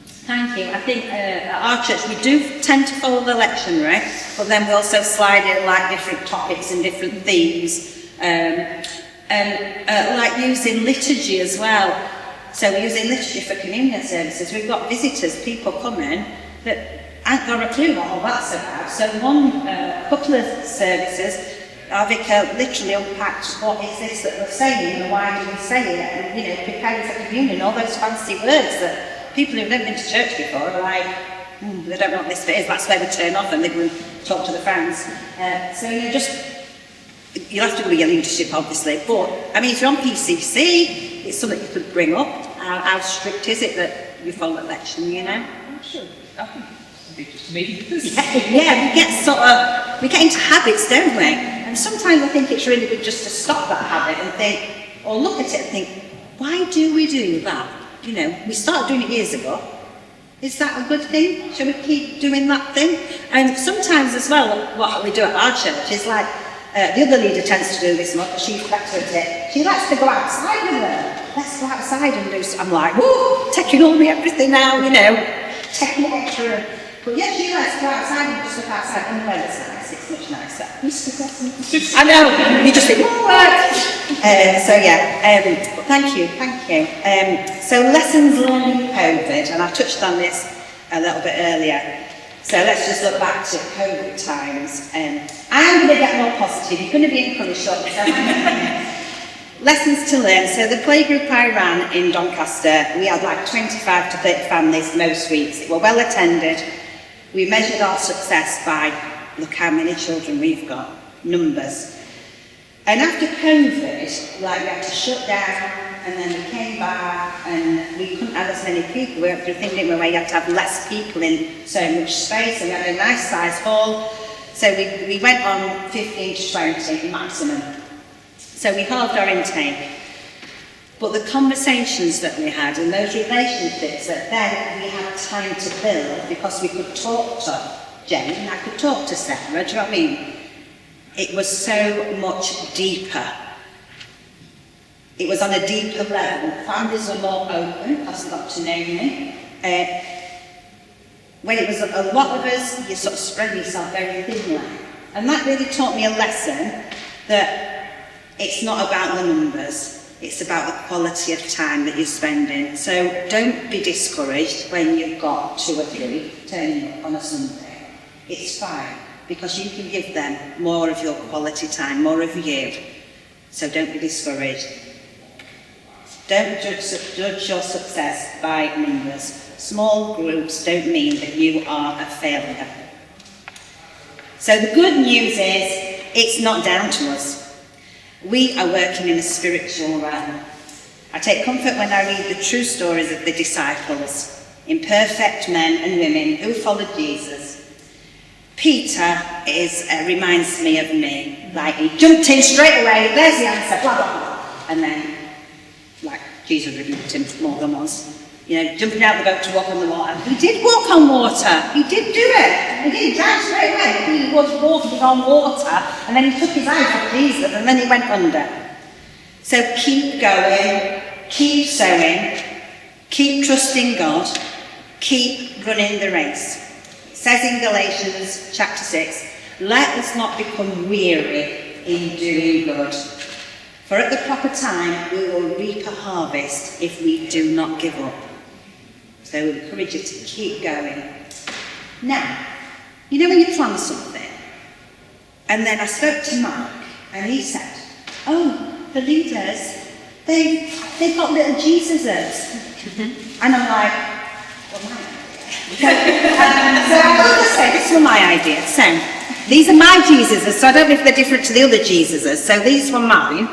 Thank you. I think at our church we do tend to follow the lectionary, but then we also slide in like different topics and different themes, and like using liturgy as well. So we're using liturgy for communion services. We've got visitors, people coming that ain't got a clue what all that's about. So couple of services, our vicar literally unpacked what is this that we're saying and why do we say it, and you know, preparing for communion, all those fancy words that people who've never been to church before are like, they don't know what this bit is, that's where we turn off and they go and talk to the friends. So you'll have to do your leadership obviously, but I mean if you're on PCC, it's something you could bring up. How strict is it that you follow election, you know? I'm sure, I think it'd be just me. Yeah, we get into habits, don't we? And sometimes I think it's really good just to stop that habit and think, or look at it and think, why do we do that? You know, we started doing it years ago. Is that a good thing? Shall we keep doing that thing? And sometimes as well, what we do at our church is like, the other leader tends to do this much, but she's better at it. She likes to go outside with her. Let's go outside and do something. I'm like, woo, taking all me everything now, you know, taking extra. But yeah, she likes to go outside and just look outside and the weather's nice. It's much nicer. I know, you just think, so yeah, but thank you. So lessons learned in COVID, and I touched on this a little bit earlier. So let's just look back to COVID times. I am going to get more positive, you're going to be encouraged shortly. Lessons to learn. So the playgroup I ran in Doncaster, we had like 25 to 30 families most weeks. It were well attended. We measured our success by, look how many children we've got, numbers. And after COVID, like we had to shut down, and then we came back, and we couldn't have as many people. We went through a thing, didn't we, where you had to have less people in so much space, and we had a nice size hall. So we went on 15 to 20 maximum. So we halved our intake. But the conversations that we had and those relationships that then we had time to build, because we could talk to Jane and I could talk to Sarah, do you know what I mean? It was so much deeper. It was on a deeper level. Families were more open because they got to know me. When it was a lot of us, you sort of spread yourself very thinly. And that really taught me a lesson that it's not about the numbers. It's about the quality of time that you're spending. So don't be discouraged when you've got 2 or 3 turning up on a Sunday. It's fine, because you can give them more of your quality time, more of you. So don't be discouraged. Don't judge your success by numbers. Small groups don't mean that you are a failure. So the good news is, it's not down to us. We are working in a spiritual realm. I take comfort when I read the true stories of the disciples, imperfect men and women who followed Jesus. Peter reminds me of me. Like, he jumped in straight away, there's the answer, blah, blah, blah. And then, like, Jesus rebuked him more than once. You know, jumping out of the boat to walk on the water. He did walk on water. He did do it. He didn't drown straight away. He was walking on water, and then he took his eyes off Jesus, and then he went under. So keep going, keep sowing, keep trusting God, keep running the race. It says in Galatians chapter 6, let us not become weary in doing good. For at the proper time we will reap a harvest if we do not give up. So we encourage you to keep going. Now, you know when you plan something, and then I spoke to Mark, and he said, oh, the leaders, they've got little Jesuses. And I'm like, well, my idea. So I will just say, this was my idea. So, these are my Jesuses, so I don't know if they're different to the other Jesuses. So these were mine.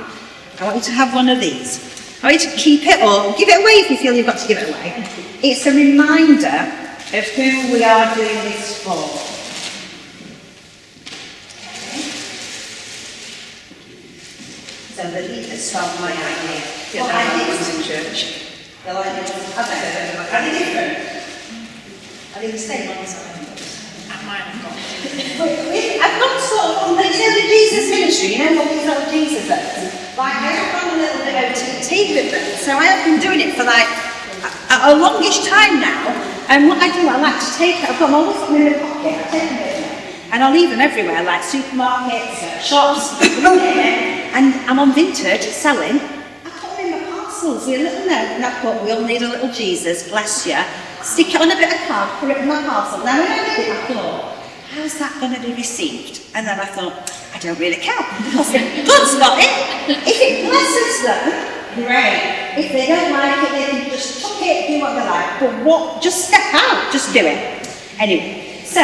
I want you to have one of these. I want you to keep it or give it away if you feel you've got to give it away. It's a reminder of who we are doing this for. So the leaders from my idea. Yeah, What they're like ideas? ones in church. They're like the ones, are they? Are they different? Are they the same ones? And mine have got I've got sort of, you know, the Jesus ministry, you know, all these little Jesuses. Like, I have gone a little bit OTT with them. So I have been doing it for like a longish time now. And what I do, I like to take it, I've got them always got them in my pocket, I take them with me. And I'll leave them everywhere, like supermarkets, shops, and I'm on Vinted selling. I put them in my parcels with a little note, and I put, we all need a little Jesus, bless you. Stick it on a bit of card, put it in my parcel. Now when I did it, I thought, how's that going to be received? And then I thought, I don't really care. Because God's got it. If it blesses them, great. If they don't like it, they can just chuck it, do what they like. But what? Just step out. Just do it. Anyway, so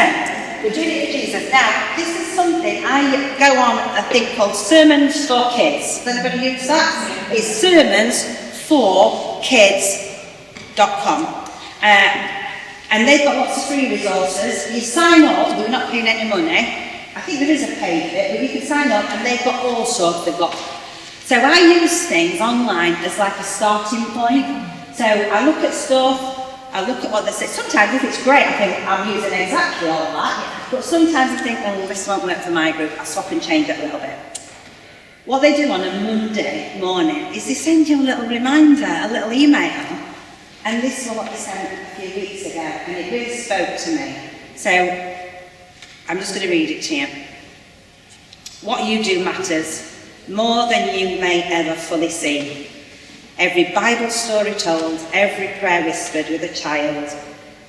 we're doing it for Jesus. Now, this is something I go on a thing called Sermons for Kids. Has anybody use that? It's sermonsforkids.com. And they've got lots of free resources. You sign up, we're not paying any money. I think there is a paid bit, but you can sign up and they've got all sorts they've got. So I use things online as like a starting point. So I look at stuff, I look at what they say. Sometimes if it's great, I think I'm using exactly all that. But sometimes I think, oh, this won't work for my group. I'll swap and change it a little bit. What they do on a Monday morning is they send you a little reminder, a little email. And this is what they sent a few weeks ago, and it really spoke to me. So, I'm just going to read it to you. What you do matters more than you may ever fully see. Every Bible story told, every prayer whispered with a child,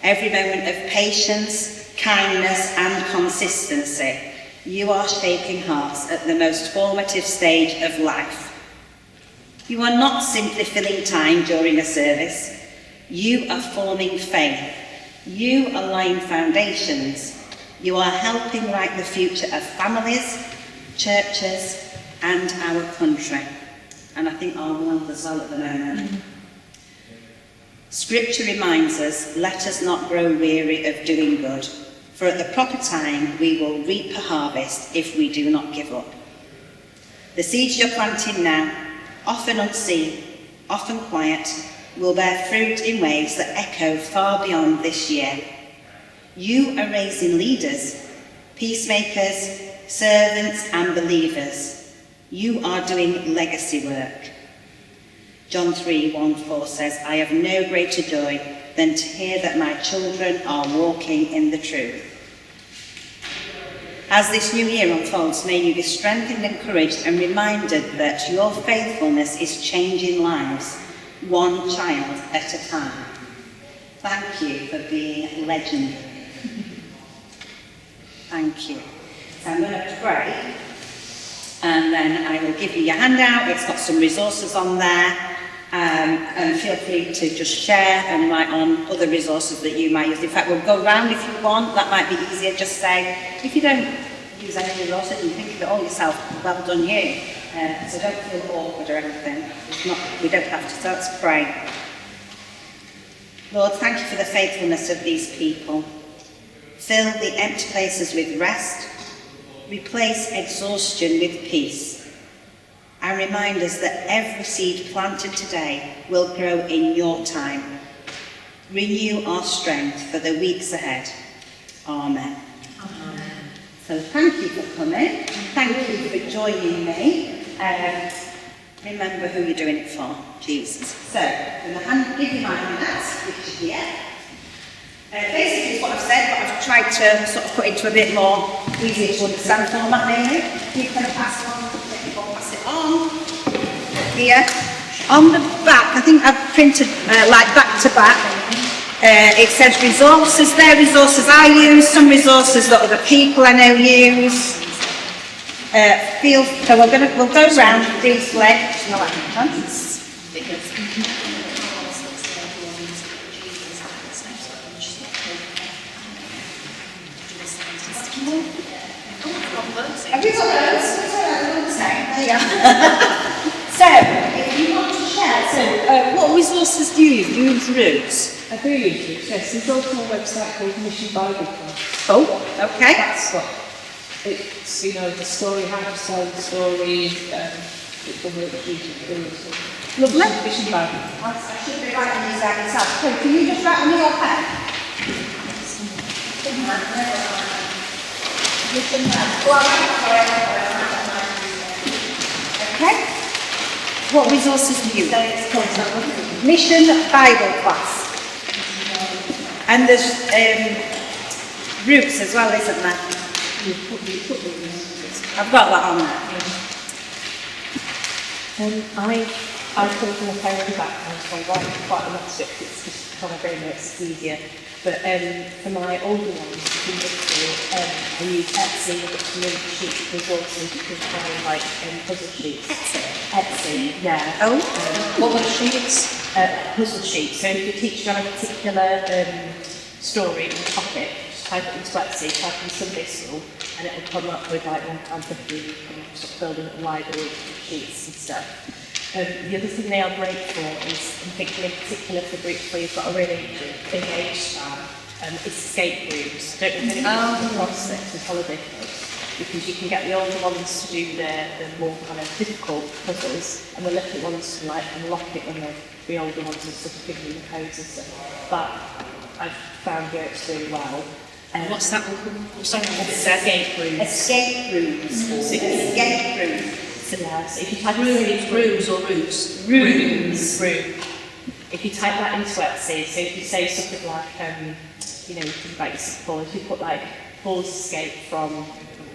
every moment of patience, kindness and consistency, you are shaping hearts at the most formative stage of life. You are not simply filling time during a service. You are forming faith. You are laying foundations. You are helping write the future of families, churches, and our country. And I think our world as well at the moment. Scripture reminds us, let us not grow weary of doing good, for at the proper time we will reap a harvest if we do not give up. The seeds you're planting now, often unseen, often quiet, will bear fruit in ways that echo far beyond this year. You are raising leaders, peacemakers, servants and believers. You are doing legacy work. John 3:1-4 says, I have no greater joy than to hear that my children are walking in the truth. As this new year unfolds, may you be strengthened, encouraged and reminded that your faithfulness is changing lives, one child at a time. Thank you for being legendary. Thank you. So I'm going to pray, and then I will give you your handout. It's got some resources on there, and feel free to just share and write on other resources that you might use. In fact, we'll go round if you want. That might be easier. Just say, if you don't use any resources, you think of it all yourself, well done you. So don't feel awkward or anything. We don't have to, so let's pray. Lord, thank you for the faithfulness of these people. Fill the empty places with rest. Replace exhaustion with peace. And remind us that every seed planted today will grow in your time. Renew our strength for the weeks ahead. Amen. Amen. So thank you for coming. Thank you for joining me. Remember who you're doing it for, Jesus. So, I'm going to give you my handouts, which are here. Basically, it's what I've said, but I've tried to sort of put into a bit more easier to understand format, maybe. You can pass on, pass it on. Here. On the back, I think I've printed like back to back. It says resources. They're resources I use, some resources that other people I know use. So we'll go round briefly. No, I can't. Have you got those? There you go. So, if you want to share, what resources do you use? Do you use Roots? I do use it, yes. There's also a website called Mission Bible Class. Oh, okay. That's what it's, the story, how to tell the story, it's the work that Jesus does. Lovely. Mission Bible. I should be writing these down myself. So, can you just write on your pen? Okay. What resources do you use? Mission Bible Class. And there's Roots as well, isn't there? I've got that on there. I come from a parenting background, so I write quite a lot of it. It's just kind of very much easier. But for my older ones, I use Etsy. I've got some really cheap resources you can find, like puzzle sheets. Etsy, yeah. Oh. What were the sheets? Puzzle sheets. So if you're teaching on a particular story or topic, just type it into Etsy, type in Sunday school, and it'll come up with like £1.50 sort of building a library of sheets and stuff. The other thing they are great for is, I'm thinking in particular for groups where you've got a really engaged span, escape rooms. I don't know if anyone's come across this with holiday clubs, because you can get the older ones to do the more kind of difficult puzzles, and the little ones to like unlock it when the older ones are sort of giving them the codes and stuff. But I've found works really well. What's that one called? Sorry, Escape rooms. Escape rooms. Escape rooms. Yeah, so if you type rooms or roots? Rooms. If you type that into Etsy, so if you say something like, you think about your Paul, if you put like Paul's escape from,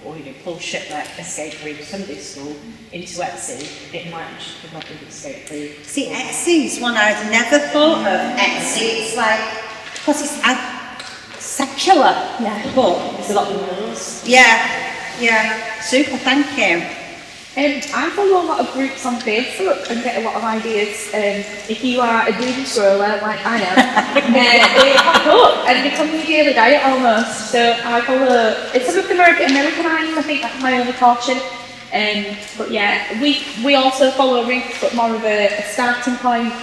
or Paul's shipwreck escape room Sunday school into Etsy, it might just come up with escape room. See, Etsy is one I've never thought of. Etsy, it's like, because it's secular. Yeah. But there's a lot of rules. Yeah. Super, thank you. I follow a lot of groups on Facebook and get a lot of ideas. If you are a doom scroller like I am, they pop up and become your daily diet almost. So I follow, some of them are a bit Americanized, I think that's my only caution. But yeah, we also follow Ruth, but more of a starting point.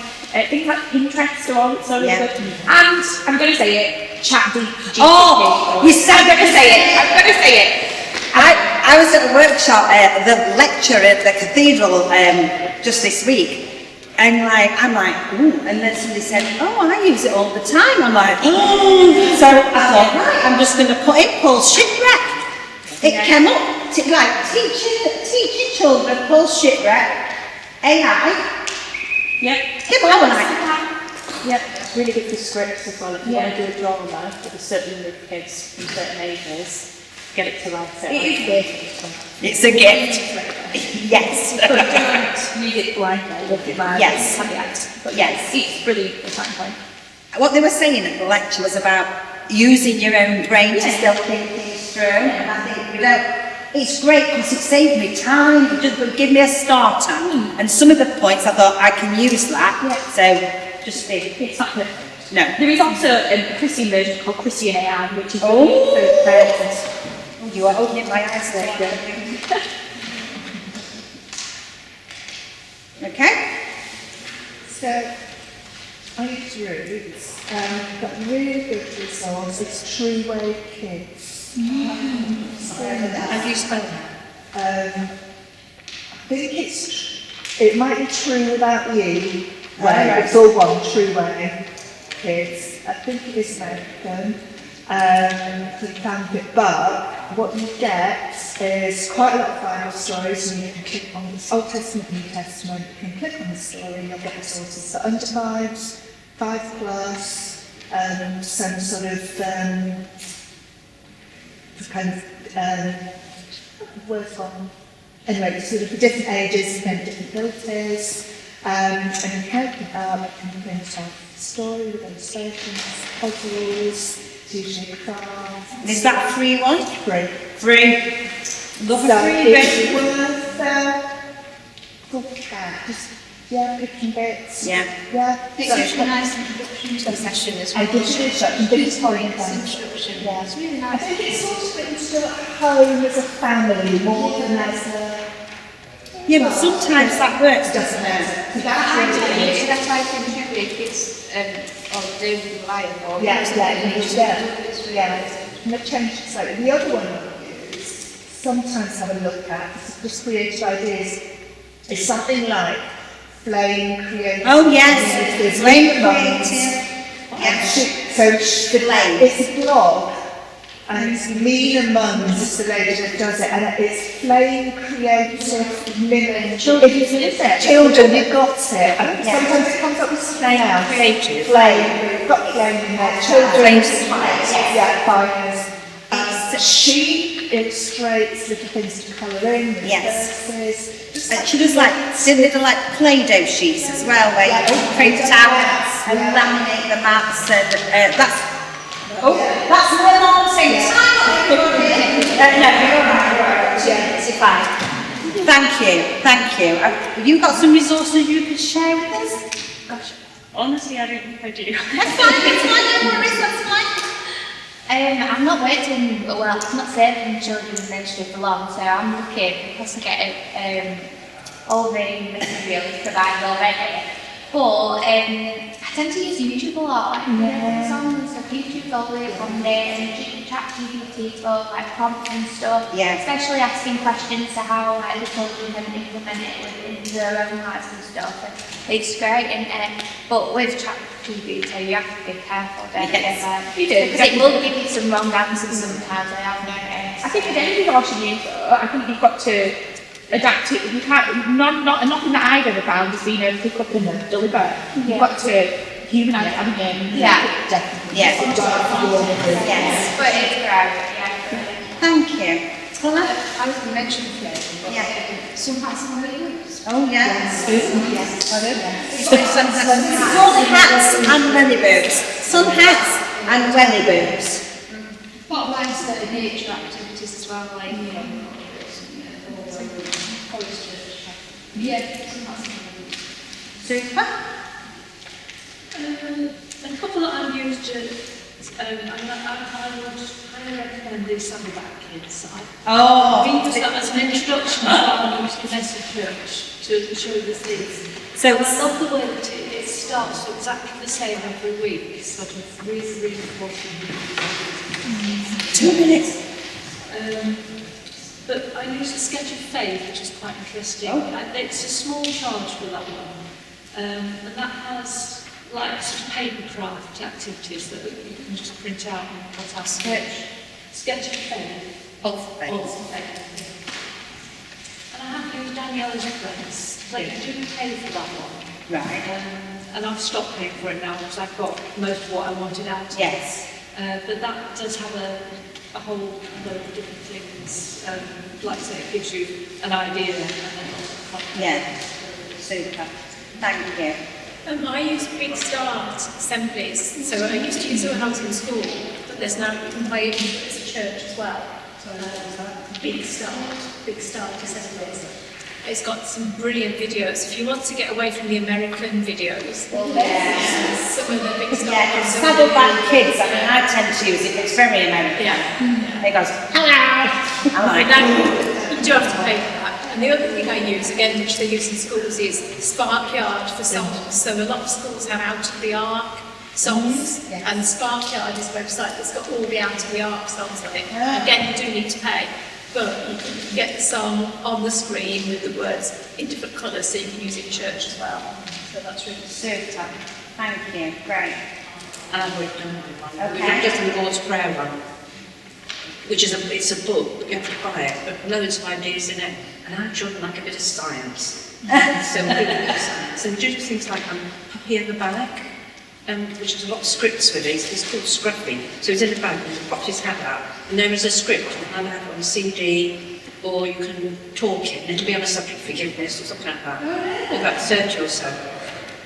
Things like Pinterest are all so good. And I'm going to say it, ChatGPT. Oh, you said I'm going to say it. I was at a workshop, the lecture at the cathedral just this week, and I'm like, ooh, and then somebody said, oh, I use it all the time. I'm like, oh, so I thought, right, I'm just going to put in Paul's shipwreck. It came up, teaching children Paul's shipwreck, AI. Yep, it's really good for scripts as well. If you want to do a drama with a certain number of kids from certain ages, get it to write it. It's a gift. Yes. Don't use it blindly. Yes. Yes, it's brilliant for that point. What they were saying at the lecture was about using your own brain to still think things through. And I think it's great because it saved me time. It just give me a starter. And some of the points I thought I can use that. So just be. It's not perfect. No. There is also a Christian version called Christian AI, which is brilliant for parents. You are opening my eyes there. Okay. So I use Roots. groups, but a really good resource is True Way Kids. How do you spell that? I think it might be True Without You. It's all one, True Way Kids. I think it is American. For the fan bit, but what you get is quite a lot of Bible stories, and you can click on the Old Testament, New Testament. You can click on the story, and you'll get resources for under 5s, 5+, some sort of kind of worthwhile. Anyway, sort of for different ages and different abilities, and you can open it up and print out the story with illustrations, puzzles. It's usually a craft. And is that a free one? Free. Free. Love a So free it's bit. worth just picking bits. Yeah. Yeah. It's usually a nice introduction to the session as well. I did an introduction, but it's point. Introduction. Yeah. It's really I nice. think it's sort of written to at home as a family more than as a. Yeah, but sometimes that works, doesn't it? That's why I think kids or do live or And I've changed it slightly. The other one I use, sometimes have a look at, just creative ideas, is something like Flame Creative. Oh yes, Flame Creative. Yeah. It's a blog, and it's Mina Mums is the lady that does it, and it's Flame Creative Living. Children, you've got it. And sometimes it comes up with something else. Creative. Flame, we've got Flame in there. Children's fires. She illustrates little things to colour in, Yes. verses. And she does little Play-Doh sheets as well, where you print out and laminate the maps, and that's my mom saying, time up everybody. No, you're right, it's fine. Thank you. Have you got some resources you could share with us? Gosh, honestly, I don't think I do. That's fine, no worries, that's fine. I've not worked in, well, I've not served in the children's ministry for long, so I'm looking because I get all the materials provided already. But I tend to use YouTube a lot, songs, so YouTube's always on there, and ChatGPT for prompts and stuff. Yeah. Especially asking questions to how the children can implement it in their own lives and stuff. And it's great, but with ChatGPT, you have to be careful, don't you? You do. Because it will give you some wrong answers sometimes. I have noticed. I think with anything else you use, though, I think you've got to adapt it. You can't, nothing that I've ever found is, pick up and deliver. You've got to humanise it, haven't you? Yeah. Definitely. Yes. Yes. But it's great, Thank you. I was going to mention Flame, but some hats and wellies. Oh yes. Sun Hats and welly boots. Sun hats and welly boots. What lies the nature activities as well, like college church. Yeah, some hats and wellies. Super. A couple that I've used, I would highly recommend the Saddleback Kids. I've used that as an introduction to the message church to show the things. So I love the way that it starts exactly the same every week, sort of really reinforcing. 2 minutes. But I use a sketch of faith, which is quite interesting. It's a small charge for that one, and that has sort of paper craft activities that you can just print out and cut out. Sketch of faith. Of faith. And I have used Daniela's friends. They do pay for that one. Right. And I've stopped paying for it now because I've got most of what I wanted out of it. Yes. But that does have a whole load of different things. Like I say, it gives you an idea and then also Yeah. Super. Thank you. I use Big Start assemblies, so I used to use it when I was in school, but there's now, you can play it as a church as well. Big Start assemblies. It's got some brilliant videos. If you want to get away from the American videos, some of the Big Start. Yeah, because Saddleback Kids, I tend to use it, it's very American. Yeah. It goes, hello. I like Now, you do have to pay for that. And the other thing I use, again, which they use in schools, is Sparkyard for songs. So a lot of schools have Out of the Ark, songs, and Sparkyard is a website that's got all the Out of the Ark songs on it. Again, you do need to pay, but you can get the song on the screen with the words in different colours, so you can use it in church as well. So that's really Super. Thank you. Great. And we've done one. Okay. We've just done the Lord's Prayer one, which is it's a book, but you have to buy it, but loads of ideas in it, and our children like a bit of science. So we do a bit of science. So we do things like Puppy in the Bag, which has a lot of scripts with it. It's called Scruffy. So he's in the bag and he pops his head out, and there is a script. You can either have it on CD, or you can talk it, and it'll be on a subject, forgiveness, or something like that. Or about 30 or so.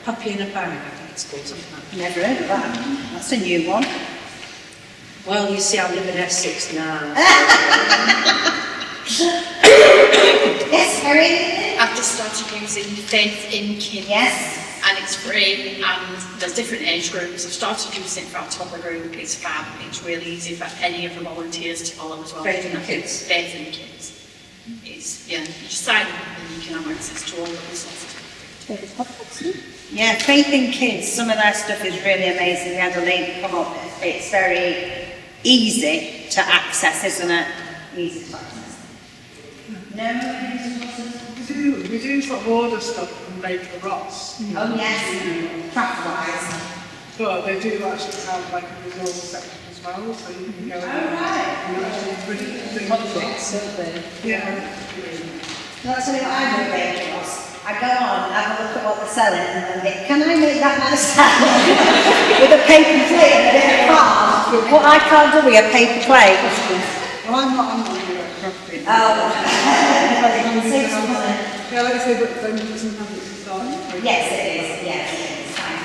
Puppy in a Bag, I think it's called, something like that. Never heard of that. That's a new one. Well, you see, I live in Essex now. Yes, Harry? I've just started using Faith in Kids. Yes. And it's free, and there's different age groups. I've started using it for our toddler group. It's fab. It's really easy for any of the volunteers to follow as well. Faith in Kids. Faith in Kids. It's, yeah, you sign up and you can have access to all the resources. Yeah, Faith in Kids, some of their stuff is really amazing. We had a lady come up. It's very easy to access, isn't it? Easy to access. No? We do sort of order stuff from Baker Ross. Oh yes, craft-wise. But they do actually have like a resource section as well, so you can go in there and actually print things. Yeah. That's what I do, Baker Ross. I go on, have a look at what they're selling, and then think, can I make that myself? With a paper plate and a bit of card. What I can't do with a paper plate. Well, I'm not good at crafting. Yeah, like I say, but then sometimes it's a start. Yes, it is. Yes, it's fine.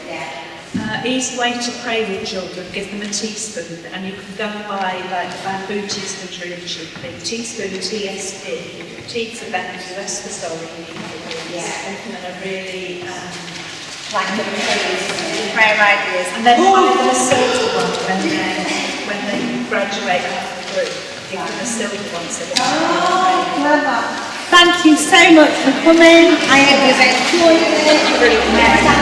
Yeah. Easy way to pray with children, give them a teaspoon, and you can go and buy like bamboo teaspoons really cheaply. Teaspoon, TSP, tea for them, the rest of the story. Yeah. And a really Like the prayer ideas. and then buy them a silver one when they graduate through. Give them a silver one so they Oh, clever. Thank you so much for coming. I hope you've enjoyed it. Really nice.